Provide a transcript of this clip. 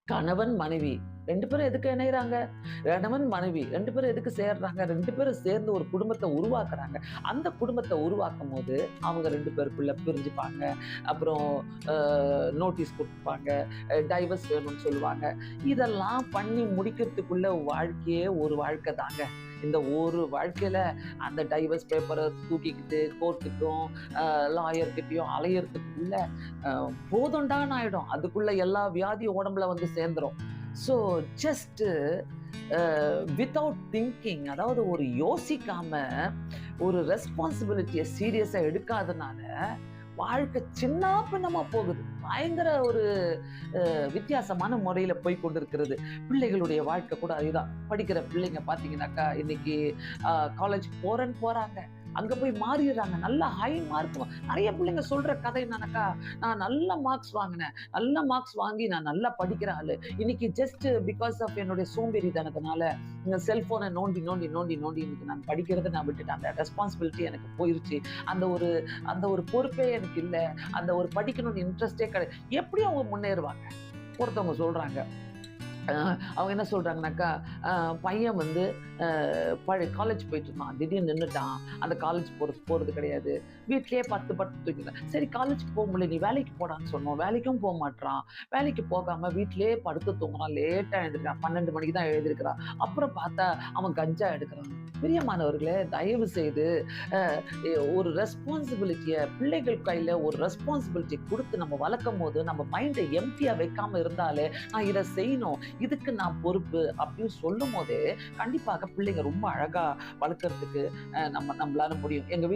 கணவன், மனைவி 2 பேரும் எதுக்கு இணையறாங்க? கணவன், மனைவி 2 பேரும் எதுக்கு சேர்றாங்க? 2 பேரும் சேர்ந்து ஒரு குடும்பத்த உருவாக்குறாங்க. அந்த குடும்பத்த உருவாக்கும்போது, அவங்க 2 பேருக்குள்ள பிரிஞ்சுப்பாங்க. அப்புறம் அ நோட்டீஸ் குடுப்பாங்க. டைவர்ஸ் வேணும்னு சொல்லுவாங்க. இதெல்லாம் பண்ணி முடிக்கிறதுக்குள்ள வாழ்க்கையே ஒரு வாழ்க்கை தாங்க. இந்த ஒரு வாழ்க்கையில அந்த டைவர்ஸ் பேப்பர தூக்கிக்கிட்டு கோர்ட்டுக்கும், லாயர் கிட்டயும் அலையறதுக்குள்ள அ போதும்டான்னு ஆயிடும். அதுக்குள்ள எல்லா வியாதியும் உடம்புல வந்து சேர்ந்துரும். ஸோ ஜஸ்ட் வித்தவுட் திங்கிங், அதாவது ஒரு யோசிக்காம ஒரு ரெஸ்பான்சிபிலிட்டிய சீரியஸா எடுக்காதனால வாழ்க்கை சின்ன பின்னமா போகுது. பயங்கர ஒரு வித்தியாசமான முறையில போய் கொண்டிருக்கிறது. பிள்ளைகளுடைய வாழ்க்கை கூட அதுதான். படிக்கிற பிள்ளைங்க பார்த்தீங்கன்னாக்கா, இன்னைக்கு காலேஜ் போறேன்னு போறாங்க. அங்க போய் மாறிடுறாங்க. நல்ல ஹை மார்க் நெறைய பிள்ளைங்க சொல்ற கதை என்னன்னாக்கா, நான் நல்ல மார்க்ஸ் வாங்கினேன். நல்ல மார்க்ஸ் வாங்கி நான் நல்லா படிக்கிற ஆளு. இன்னைக்கு ஜஸ்ட் பிகாஸ் ஆஃப் என்னுடைய சோம்பேறித்தனத்தினால இந்த செல்ஃபோன நோண்டி, நோண்டி, நோண்டி, நோண்டி இன்னைக்கு நான் படிக்கிறத நான் விட்டுட்டேன். அந்த ரெஸ்பான்சிபிலிட்டி எனக்கு போயிருச்சு. அந்த ஒரு அந்த ஒரு பொறுப்பே எனக்கு இல்ல. அந்த ஒரு படிக்கணும்னு இன்ட்ரெஸ்ட்டே எப்படி அவங்க முன்னேறுவாங்க? ஒருத்தவங்க சொல்றாங்க. அ அவங்க என்ன சொல்றாங்கனாக்கா, பையன் வந்து காலேஜ் போயிட்டு இருந்தான். திடீர்னு நின்னுட்டான். அந்த காலேஜ் போறது கிடையாது. வீட்லயே படுத்து படுத்து தூங்கிட்டான். சரி காலேஜ்க்கு போ முடியல. நீ வேலைக்கு போடான்னு சொன்னோம். வேலைக்கும் மாட்றான். வேலைக்கு போகாம வீட்லயே படுத்து தூங்குறான். லேட்டா எழுந்திருக்கிறான். 12 மணிக்கு தான் எழுந்திருக்கிறான். அப்புறம் பார்த்தா அவன் கஞ்சா எடுக்குறான். பிரியமானவர்களே, தயவு செய்து அ ஒரு ரெஸ்பான்சிபிலிட்டிய பிள்ளைகள் கையில ஒரு ரெஸ்பான்சிபிலிட்டி குடுத்து நம்ம வளர்க்கும்போது, நம்ம மைண்ட எம்ப்டியா வைக்காம இருந்தாலே, நான் இத செய்யணும். இதுக்கு நான் பொறுப்பு அப்படின்னு சொல்லும்போதே, கண்டிப்பாக பிள்ளைங்க ரொம்ப அழகா வளர்க்கறதுக்கு நம்மளால முடியும். எங்க